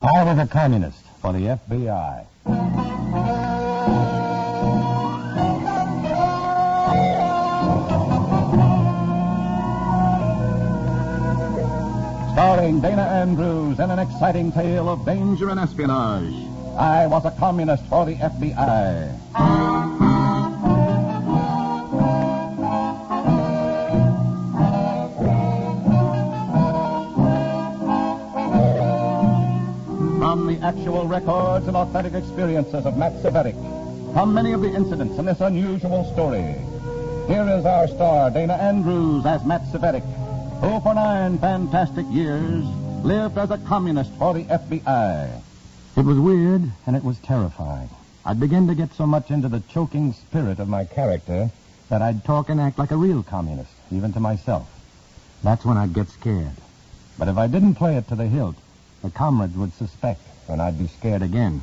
I was a communist for the FBI. Starring Dana Andrews in an exciting tale of danger and espionage. I was a communist for the FBI. From the actual records and authentic experiences of Matt Cvetic come many of the incidents in this unusual story. Here is our star, Dana Andrews, as Matt Cvetic, who for 9 fantastic years lived as a communist for the FBI. It was weird, and it was terrifying. I'd begin to get so much into the choking spirit of my character that I'd talk and act like a real communist, even to myself. That's when I'd get scared. But if I didn't play it to the hilt, the comrades would suspect, and I'd be scared again.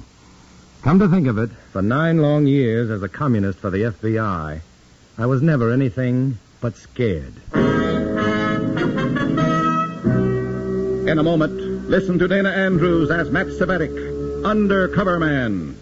Come to think of it, for 9 long years as a communist for the FBI, I was never anything but scared. In a moment, listen to Dana Andrews as Matt Cvetic, Undercover Man.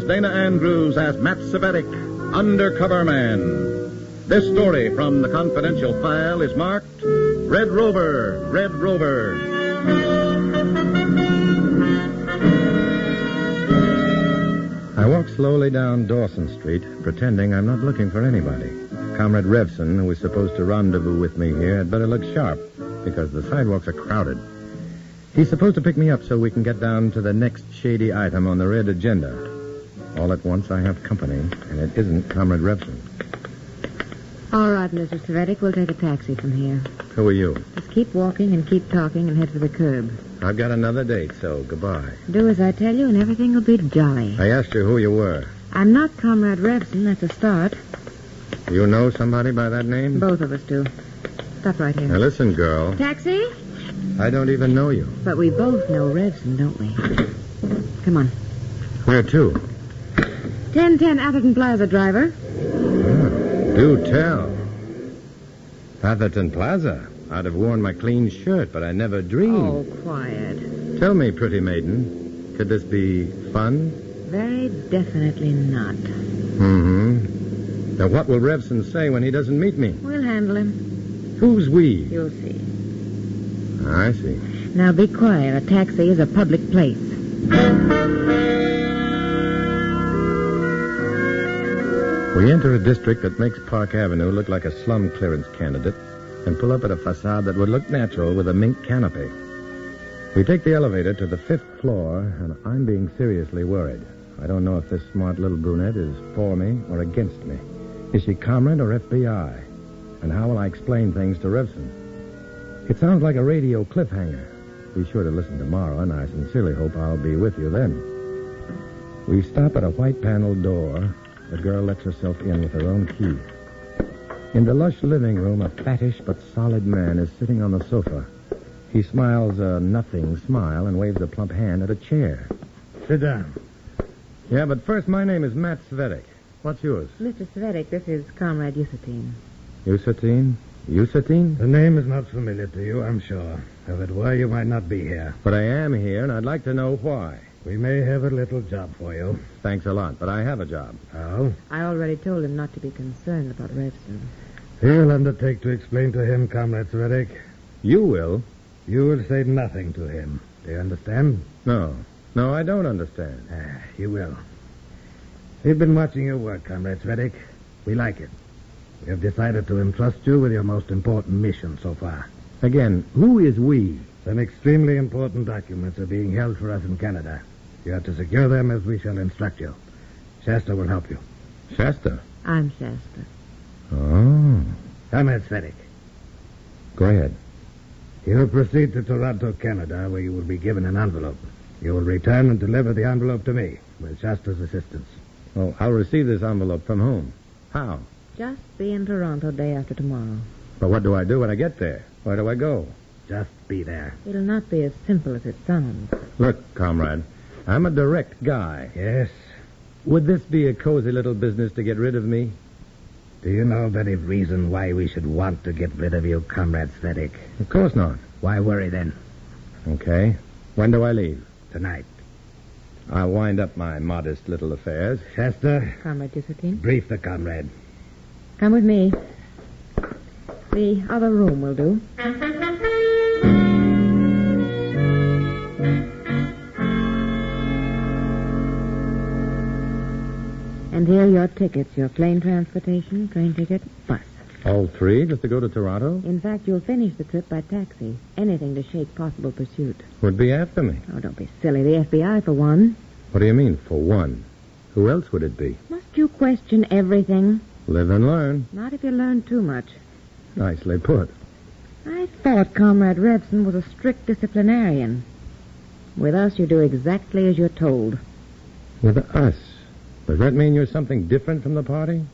Dana Andrews as Matt Cvetic, Undercover Man. This story from the confidential file is marked Red Rover, Red Rover. I walk slowly down Dawson Street, pretending I'm not looking for anybody. Comrade Revson, who is supposed to rendezvous with me here, had better look sharp, because the sidewalks are crowded. He's supposed to pick me up so we can get down to the next shady item on the red agenda. All at once, I have company, and it isn't Comrade Revson. All right, Mr. Cvetic, we'll take a taxi from here. Who are you? Just keep walking and keep talking and head for the curb. I've got another date, so goodbye. Do as I tell you, and everything will be jolly. I asked you who you were. I'm not Comrade Revson, that's a start. You know somebody by that name? Both of us do. Stop right here. Now listen, girl. Taxi? I don't even know you. But we both know Revson, don't we? Come on. Where to? 1010 Atherton Plaza, driver. Do tell. Atherton Plaza. I'd have worn my clean shirt, but I never dreamed. Oh, quiet. Tell me, pretty maiden, could this be fun? Very definitely not. Mm-hmm. Now, what will Revson say when he doesn't meet me? We'll handle him. Who's we? You'll see. I see. Now, be quiet. A taxi is a public place. We enter a district that makes Park Avenue look like a slum clearance candidate and pull up at a facade that would look natural with a mink canopy. We take the elevator to the 5th floor, and I'm being seriously worried. I don't know if this smart little brunette is for me or against me. Is she comrade or FBI? And how will I explain things to Revson? It sounds like a radio cliffhanger. Be sure to listen tomorrow, and I sincerely hope I'll be with you then. We stop at a white-paneled door. The girl lets herself in with her own key. In the lush living room, a fattish but solid man is sitting on the sofa. He smiles a nothing smile and waves a plump hand at a chair. Sit down. Yeah, but first, my name is Matt Cvetic. What's yours? Mr. Cvetic, this is Comrade Usatine. Usatine? Usatine? The name is not familiar to you, I'm sure. If it were, you might not be here. But I am here, and I'd like to know why. We may have a little job for you. Thanks a lot, but I have a job. Oh? I already told him not to be concerned about Revson. You'll undertake to explain to him, Comrade Cvetic. You will? You will say nothing to him. Do you understand? No, I don't understand. You will. We've been watching your work, Comrade Cvetic. We like it. We have decided to entrust you with your most important mission so far. Again, who is we? Some extremely important documents are being held for us in Canada. You have to secure them as we shall instruct you. Shasta will help you. Shasta? I'm Shasta. Oh. Comrade Cvetic. Go ahead. You proceed to Toronto, Canada, where you will be given an envelope. You will return and deliver the envelope to me with Shasta's assistance. Oh, I'll receive this envelope from whom? How? Just be in Toronto day after tomorrow. But what do I do when I get there? Where do I go? Just be there. It'll not be as simple as it sounds. Look, comrade, I'm a direct guy. Yes. Would this be a cozy little business to get rid of me? Do you know the very reason why we should want to get rid of you, Comrade Cvetic? Of course not. Why worry then? Okay. When do I leave? Tonight. I'll wind up my modest little affairs. Shasta, Comrade Dissertine, brief the comrade. come with me. The other room will do. And here are your tickets, your plane transportation, train ticket, bus. All three, just to go to Toronto? In fact, you'll finish the trip by taxi. Anything to shake possible pursuit. Would be after me. Oh, don't be silly. The FBI, for one. What do you mean, for one? Who else would it be? Must you question everything? Live and learn. Not if you learn too much. Nicely put. I thought Comrade Revson was a strict disciplinarian. With us, you do exactly as you're told. With us? Does that mean you're something different from the party?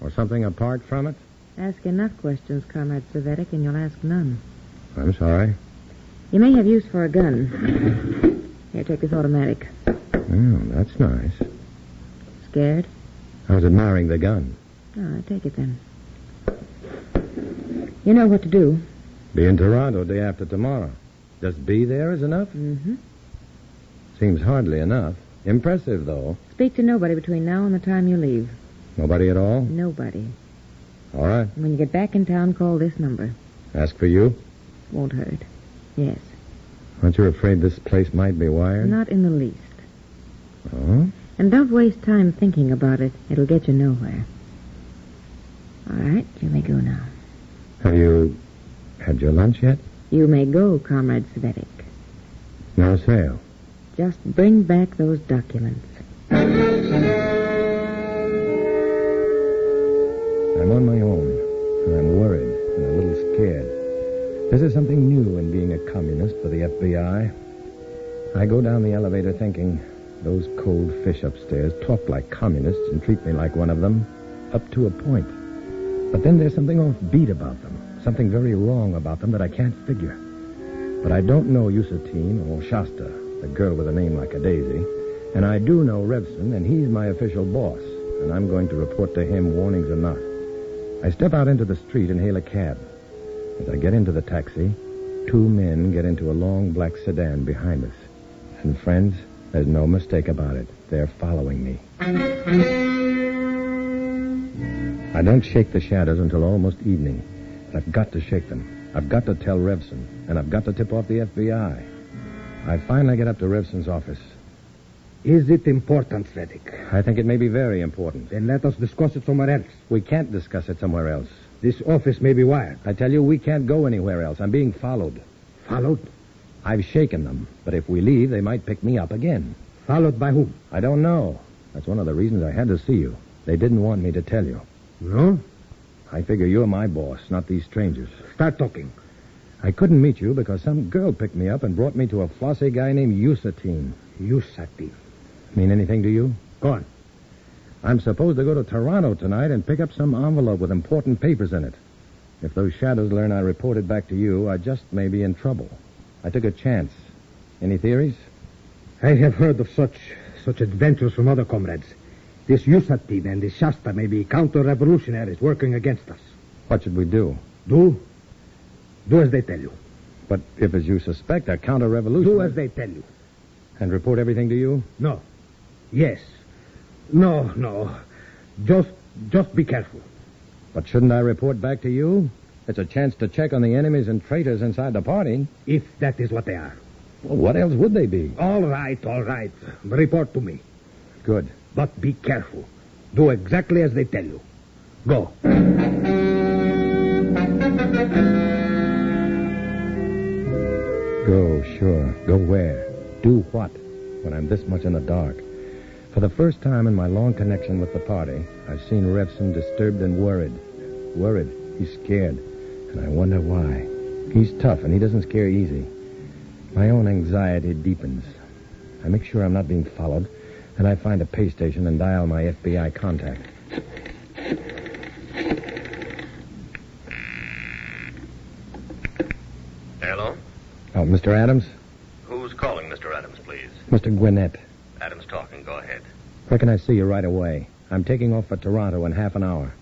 Or something apart from it? Ask enough questions, Comrade Cvetic, and you'll ask none. I'm sorry. You may have use for a gun. Here, take this automatic. Oh, that's nice. Scared? I was admiring the gun. Oh, take it then. You know what to do. Be in Toronto day after tomorrow. Just be there is enough? Mm-hmm. Seems hardly enough. Impressive, though. Speak to nobody between now and the time you leave. Nobody at all? Nobody. All right. And when you get back in town, call this number. Ask for you? Won't hurt. Yes. Aren't you afraid this place might be wired? Not in the least. Oh? And don't waste time thinking about it. It'll get you nowhere. All right, you may go now. Have you had your lunch yet? You may go, Comrade Cvetic. No sale. Just bring back those documents. I'm on my own, and I'm worried and a little scared. This is something new in being a communist for the FBI. I go down the elevator thinking, those cold fish upstairs talk like communists and treat me like one of them, up to a point. But then there's something offbeat about them, something very wrong about them that I can't figure. But I don't know Usatine or Shasta, the girl with a name like a daisy, and I do know Revson, and he's my official boss, and I'm going to report to him, warnings or not. I step out into the street and hail a cab. As I get into the taxi, two men get into a long black sedan behind us. And friends, there's no mistake about it. They're following me. I don't shake the shadows until almost evening. But I've got to shake them. I've got to tell Revson, and I've got to tip off the FBI. I finally get up to Revson's office. Is it important, Cvetic? I think it may be very important. Then let us discuss it somewhere else. We can't discuss it somewhere else. This office may be wired. I tell you, we can't go anywhere else. I'm being followed. Followed? I've shaken them, but if we leave, they might pick me up again. Followed by whom? I don't know. That's one of the reasons I had to see you. They didn't want me to tell you. No? I figure you're my boss, not these strangers. Start talking. I couldn't meet you because some girl picked me up and brought me to a flossy guy named Usatine. Usatine. Mean anything to you? Go on. I'm supposed to go to Toronto tonight and pick up some envelope with important papers in it. If those shadows learn I reported back to you, I just may be in trouble. I took a chance. Any theories? I have heard of such adventures from other comrades. This Usatine and this Shasta may be counter-revolutionaries working against us. What should we do? Do as they tell you. But if, as you suspect, a counter-revolution... Do as they tell you. And report everything to you? No. Yes. No. Just be careful. But shouldn't I report back to you? It's a chance to check on the enemies and traitors inside the party. If that is what they are. Well, what else would they be? All right. Report to me. Good. But be careful. Do exactly as they tell you. Go. Go, sure. Go where? Do what when I'm this much in the dark? For the first time in my long connection with the party, I've seen Revson disturbed and worried. Worried. He's scared. And I wonder why. He's tough, and he doesn't scare easy. My own anxiety deepens. I make sure I'm not being followed. Then I find a pay station and dial my FBI contact. Hello? Oh, Mr. Adams? Who's calling, Mr. Adams, please? Mr. Gwinnett. Adams talking. Go ahead. Where can I see you right away? I'm taking off for Toronto in half an hour.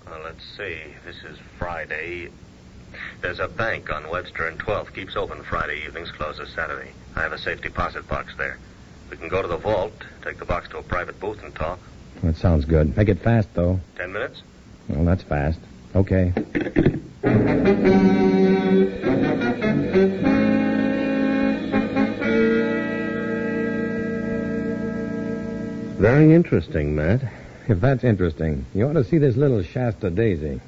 Well, let's see. This is Friday. There's a bank on Webster and 12th. Keeps open Friday evenings, closes Saturday. I have a safe deposit box there. We can go to the vault, take the box to a private booth and talk. That sounds good. Make it fast, though. 10 minutes? Well, that's fast. Okay. Very interesting, Matt. If that's interesting, you ought to see this little Shasta daisy.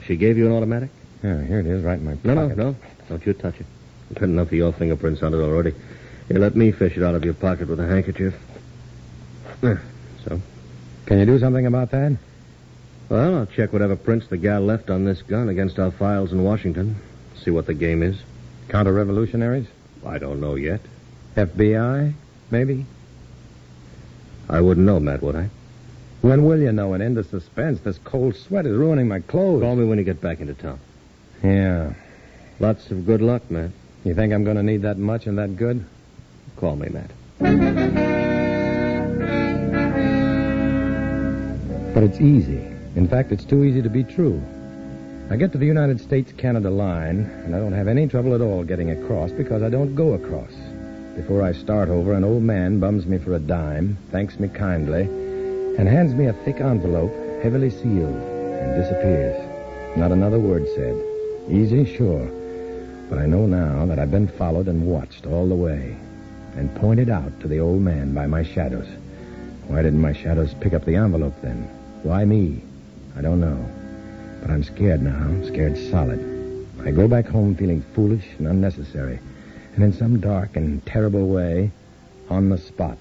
She gave you an automatic? Yeah, here it is, right in my pocket. No. Don't you touch it. Good enough for your fingerprints on it already. Here, let me fish it out of your pocket with a handkerchief. So? Can you do something about that? Well, I'll check whatever prints the gal left on this gun against our files in Washington. See what the game is. Counter-revolutionaries? I don't know yet. FBI, maybe? I wouldn't know, Matt, would I? When will you know? An end of suspense. This cold sweat is ruining my clothes. Call me when you get back into town. Yeah. Lots of good luck, Matt. You think I'm going to need that much and that good? Call me, Matt. But it's easy. In fact, it's too easy to be true. I get to the United States-Canada line, and I don't have any trouble at all getting across because I don't go across. Before I start over, an old man bums me for a dime, thanks me kindly, and hands me a thick envelope, heavily sealed, and disappears. Not another word said. Easy, sure. But I know now that I've been followed and watched all the way, and pointed out to the old man by my shadows. Why didn't my shadows pick up the envelope then? Why me? I don't know. But I'm scared now, scared solid. I go back home feeling foolish and unnecessary, and in some dark and terrible way, on the spot.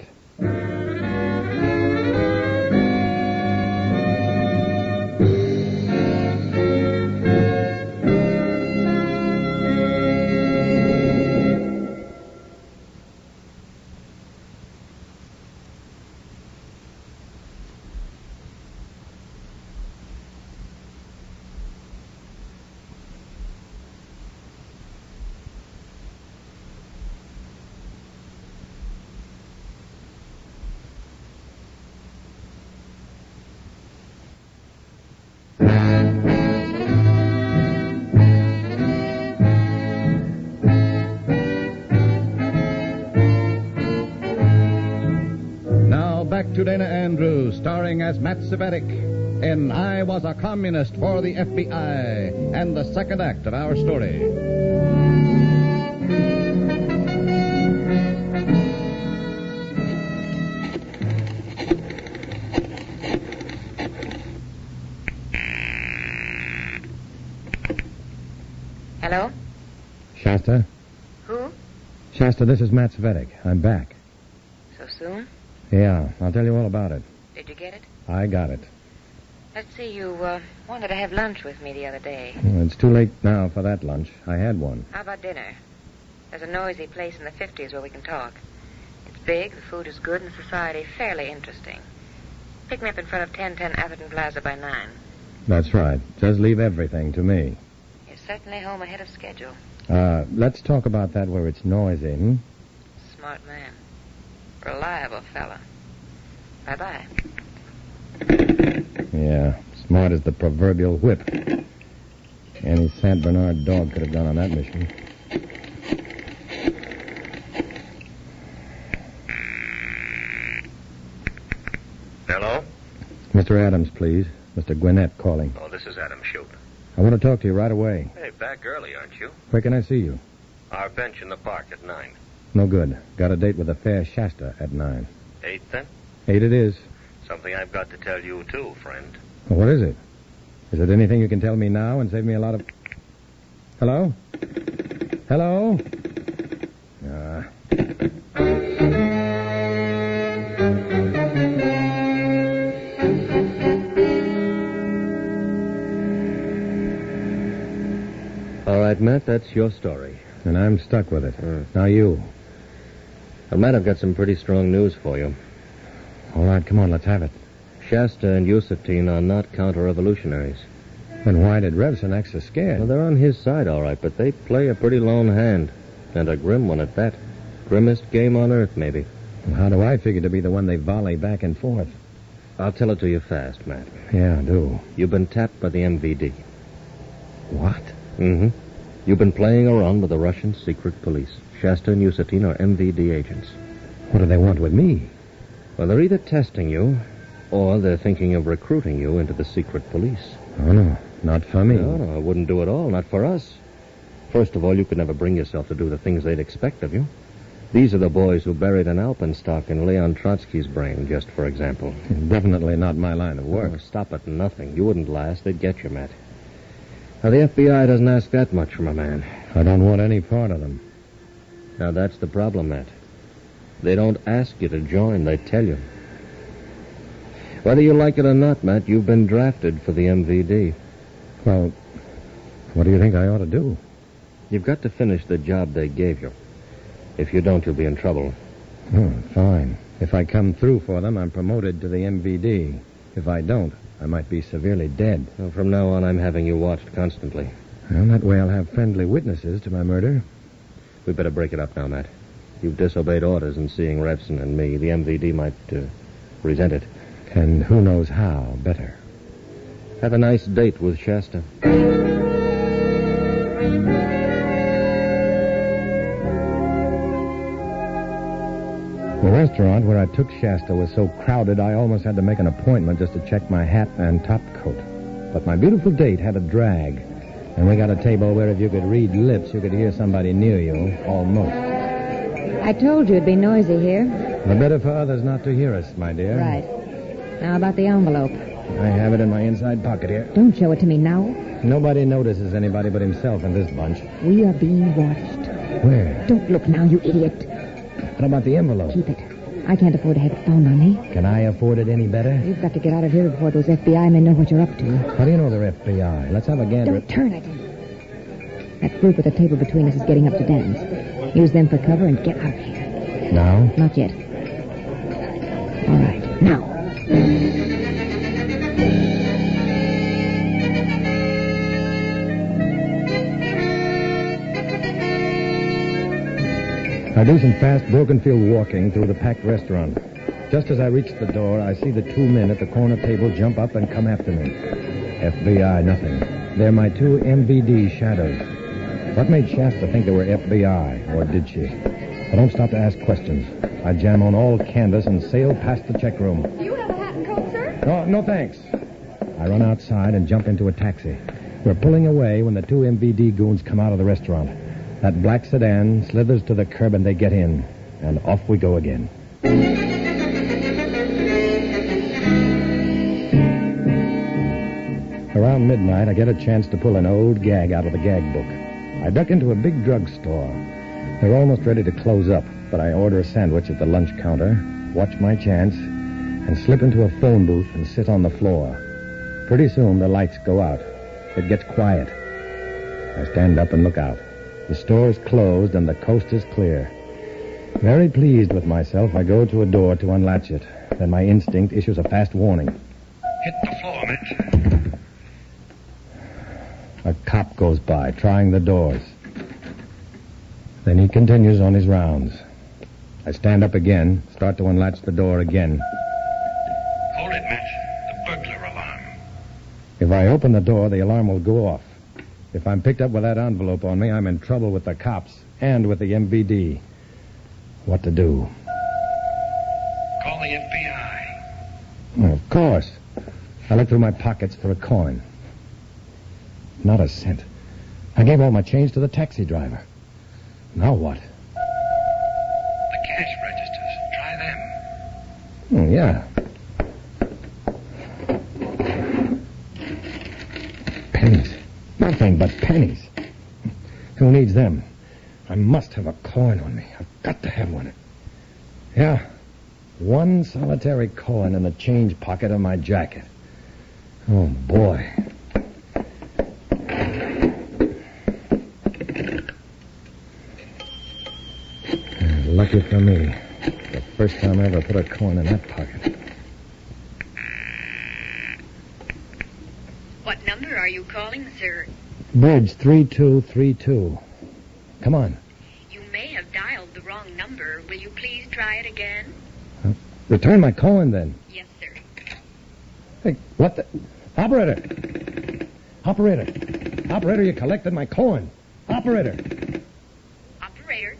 Back to Dana Andrews, starring as Matt Cvetic in I Was a Communist for the FBI, and the second act of our story. Hello? Shasta? Who? Shasta, this is Matt Cvetic. I'm back. So soon? Yeah, I'll tell you all about it. Did you get it? I got it. Let's see, you wanted to have lunch with me the other day. Well, it's too late now for that lunch. I had one. How about dinner? There's a noisy place in the 50s where we can talk. It's big, the food is good, and society fairly interesting. Pick me up in front of 1010 Atherton Plaza by 9. That's right. Just leave everything to me. You're certainly home ahead of schedule. Let's talk about that where it's noisy, hmm? Smart man. Reliable fella. Bye-bye. Yeah, smart as the proverbial whip. Any St. Bernard dog could have gone on that mission. Hello? Mr. Adams, please. Mr. Gwinnett calling. Oh, this is Adam. Shoot. I want to talk to you right away. Hey, back early, aren't you? Where can I see you? Our bench in the park at 9. No good. Got a date with the fair Shasta at 9. 8, then? 8 it is. Something I've got to tell you, too, friend. Well, what is it? Is it anything you can tell me now and save me a lot of... Hello? Hello? All right, Matt, that's your story. And I'm stuck with it. Now you. Well, Matt, I've got some pretty strong news for you. All right, come on, let's have it. Shasta and Yusatine are not counter-revolutionaries. Then why did Revson act so Well, scared? they're on his side, all right, but they play a pretty lone hand. And a grim one at that. Grimmest game on earth, maybe. Well, how do I figure to be the one they volley back and forth? I'll tell it to you fast, Matt. Yeah, do. You've been tapped by the MVD. What? Mm-hmm. You've been playing around with the Russian secret police. Shasta and Yusatine are MVD agents. What do they want with me? Well, they're either testing you, or they're thinking of recruiting you into the secret police. Oh, no. Not for me. No, I wouldn't do it all. Not for us. First of all, you could never bring yourself to do the things they'd expect of you. These are the boys who buried an alpenstock in Leon Trotsky's brain, just for example. Definitely not my line of work. Oh, stop at nothing. You wouldn't last. They'd get you, Matt. Now, the FBI doesn't ask that much from a man. I don't want any part of them. Now, that's the problem, Matt. They don't ask you to join. They tell you. Whether you like it or not, Matt, you've been drafted for the MVD. Well, what do you think I ought to do? You've got to finish the job they gave you. If you don't, you'll be in trouble. Oh, fine. If I come through for them, I'm promoted to the MVD. If I don't, I might be severely dead. Well, from now on, I'm having you watched constantly. Well, that way I'll have friendly witnesses to my murder. We'd better break it up now, Matt. You've disobeyed orders in seeing Revson and me. The MVD might resent it. And who knows how better. Have a nice date with Shasta. The restaurant where I took Shasta was so crowded I almost had to make an appointment just to check my hat and top coat. But my beautiful date had a drag, and we got a table where if you could read lips, you could hear somebody near you, almost. I told you it'd be noisy here. The better for others not to hear us, my dear. Right. Now about the envelope. I have it in my inside pocket here. Don't show it to me now. Nobody notices anybody but himself in this bunch. We are being watched. Where? Don't look now, you idiot. What about the envelope? Keep it. I can't afford to have it found on me. Can I afford it any better? You've got to get out of here before those FBI men know what you're up to. How do you know they're FBI? Let's have a gander. Don't turn it. That group at the table between us is getting up to dance. Use them for cover and get out of here. Now? Not yet. All right. Now. I do some fast, broken-field walking through the packed restaurant. Just as I reach the door, I see the two men at the corner table jump up and come after me. FBI, nothing. They're my two MVD shadows. What made Shasta think they were FBI, or did she? I don't stop to ask questions. I jam on all canvas and sail past the check room. Do you have a hat and coat, sir? No, thanks. I run outside and jump into a taxi. We're pulling away when the two MVD goons come out of the restaurant. That black sedan slithers to the curb and they get in. And off we go again. Around midnight, I get a chance to pull an old gag out of the gag book. I duck into a big drugstore. They're almost ready to close up, but I order a sandwich at the lunch counter, watch my chance, and slip into a phone booth and sit on the floor. Pretty soon, the lights go out. It gets quiet. I stand up and look out. The store's closed and the coast is clear. Very pleased with myself, I go to a door to unlatch it. Then my instinct issues a fast warning. Hit the floor, Matt. A cop goes by, trying the doors. Then he continues on his rounds. I stand up again, start to unlatch the door again. Hold it, Matt. The burglar alarm. If I open the door, the alarm will go off. If I'm picked up with that envelope on me, I'm in trouble with the cops and with the MVD. What to do? Call the FBI. Well, of course. I look through my pockets for a coin. Not a cent. I gave all my change to the taxi driver. Now what? The cash registers. Try them. Oh, yeah. Pennies. Nothing but pennies. Who needs them? I must have a coin on me. I've got to have one. Yeah. One solitary coin in the change pocket of my jacket. Oh, boy. Thank you for me. The first time I ever put a coin in that pocket. What number are you calling, sir? Bridge 3232. Come on. You may have dialed the wrong number. Will you please try it again? Return my coin, then. Yes, sir. Hey, what the... Operator! Operator, you collected my coin. Operator! Operator?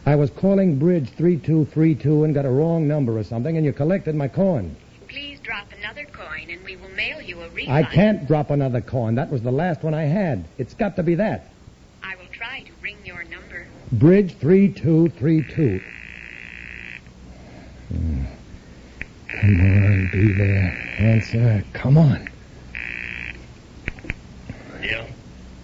I was calling Bridge 3232 and got a wrong number or something, and you collected my coin. Please drop another coin, and we will mail you a refund. I can't drop another coin. That was the last one I had. It's got to be that. I will try to ring your number. Bridge 3232. Come on, be there. Answer. Come on. Yeah?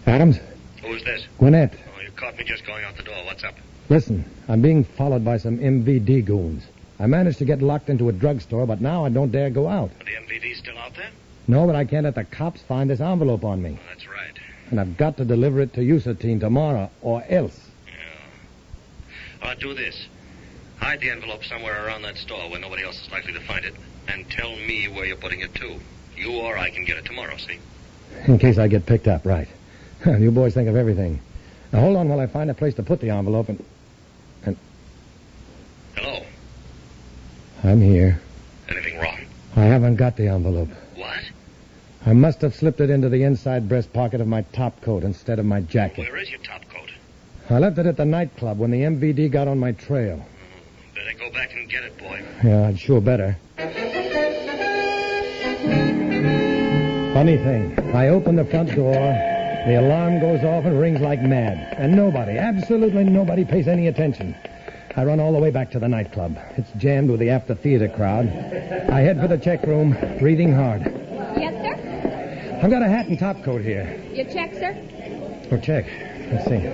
Adams? Who's this? Gwinnett. Oh, you caught me just going out the door. What's up? Listen, I'm being followed by some MVD goons. I managed to get locked into a drugstore, but now I don't dare go out. Are the MVD still out there? No, but I can't let the cops find this envelope on me. Oh, that's right. And I've got to deliver it to Usatine tomorrow, or else. Yeah. Do this. Hide the envelope somewhere around that store where nobody else is likely to find it. And tell me where you're putting it to. You or I can get it tomorrow, see? In case I get picked up, right. You boys think of everything. Now, hold on while I find a place to put the envelope and... Hello? I'm here. Anything wrong? I haven't got the envelope. What? I must have slipped it into the inside breast pocket of my top coat instead of my jacket. Where is your top coat? I left it at the nightclub when the MVD got on my trail. Better go back and get it, boy. Yeah, I'd sure better. Funny thing, I open the front door, the alarm goes off and rings like mad. And nobody, absolutely nobody pays any attention. I run all the way back to the nightclub. It's jammed with the after-theater crowd. I head for the check room, breathing hard. Yes, sir? I've got a hat and top coat here. Your check, sir? Oh, check. Let's see.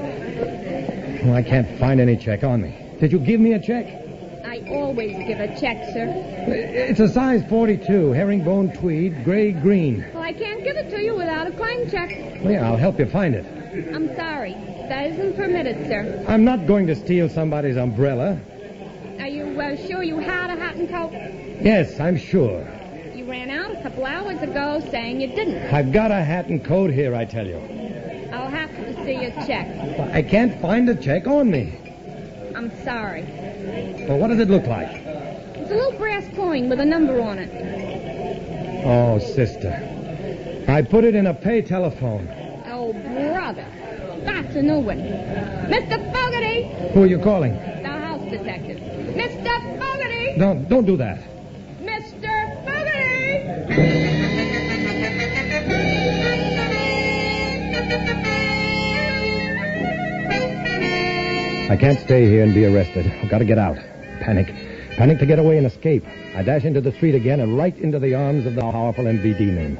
Oh, I can't find any check on me. Did you give me a check? I always give a check, sir. It's a size 42, herringbone tweed, gray-green. Well, I can't give it to you without a claim check. Well, yeah, I'll help you find it. I'm sorry. That isn't permitted, sir. I'm not going to steal somebody's umbrella. Are you sure you had a hat and coat? Yes, I'm sure. You ran out a couple hours ago saying you didn't. I've got a hat and coat here, I tell you. I'll have to see your check. Well, I can't find a check on me. I'm sorry. Well, what does it look like? It's a little brass coin with a number on it. Oh, sister. I put it in a pay telephone. Oh, brother. That's a new one. Mr. Fogarty! Who are you calling? The house detective. Mr. Fogarty! Don't do that. Mr. Fogarty! I can't stay here and be arrested. I've got to get out. Panic to get away and escape. I dash into the street again and right into the arms of the powerful MVD men.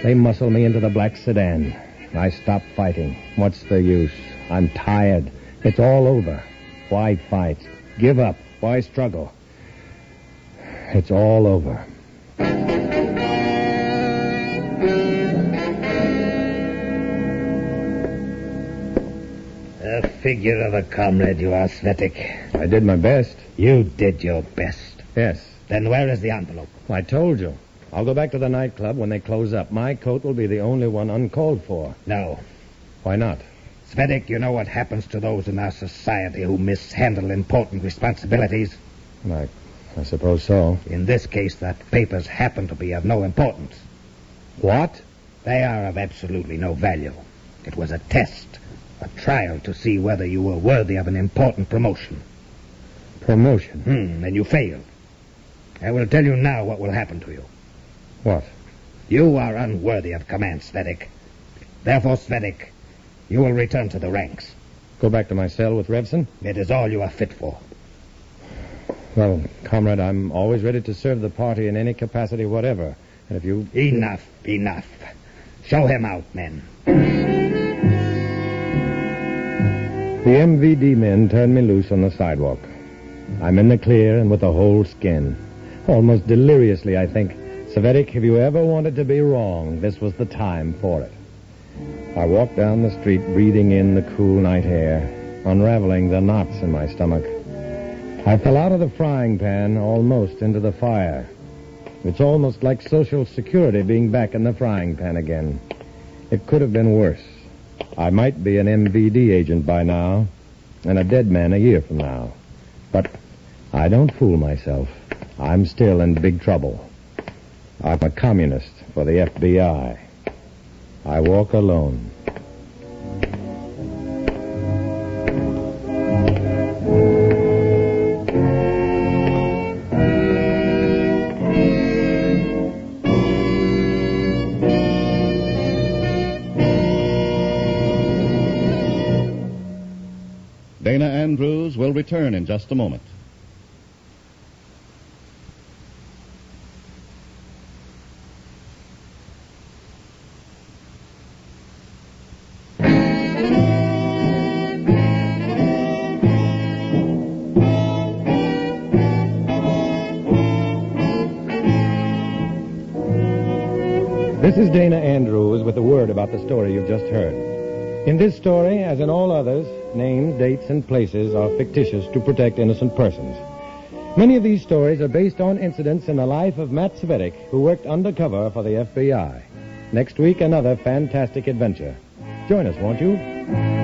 They muscle me into the black sedan. I stop fighting. What's the use? I'm tired. It's all over. Why fight? Give up. Why struggle? It's all over. A figure of a comrade you are, Cvetic. I did my best. You did your best. Yes. Then where is the envelope? I told you. I'll go back to the nightclub when they close up. My coat will be the only one uncalled for. No. Why not? Cvetic, you know what happens to those in our society who mishandle important responsibilities? I suppose so. In this case, the papers happen to be of no importance. What? They are of absolutely no value. It was a test, a trial to see whether you were worthy of an important promotion. Promotion? And you failed. I will tell you now what will happen to you. What? You are unworthy of command, Cvetic. Therefore, Cvetic, you will return to the ranks. Go back to my cell with Revson? It is all you are fit for. Well, comrade, I'm always ready to serve the party in any capacity whatever. And if you... Enough. Show him out, men. The MVD men turned me loose on the sidewalk. I'm in the clear and with the whole skin. Almost deliriously, I think. Cvetic, if you ever wanted to be wrong, this was the time for it. I walked down the street, breathing in the cool night air, unraveling the knots in my stomach. I fell out of the frying pan almost into the fire. It's almost like Social Security being back in the frying pan again. It could have been worse. I might be an MVD agent by now, and a dead man a year from now. But I don't fool myself. I'm still in big trouble. I'm a communist for the FBI. I walk alone. Dana Andrews will return in just a moment. This is Dana Andrews with a word about the story you've just heard. In this story, as in all others, names, dates, and places are fictitious to protect innocent persons. Many of these stories are based on incidents in the life of Matt Cvetic, who worked undercover for the FBI. Next week, another fantastic adventure. Join us, won't you?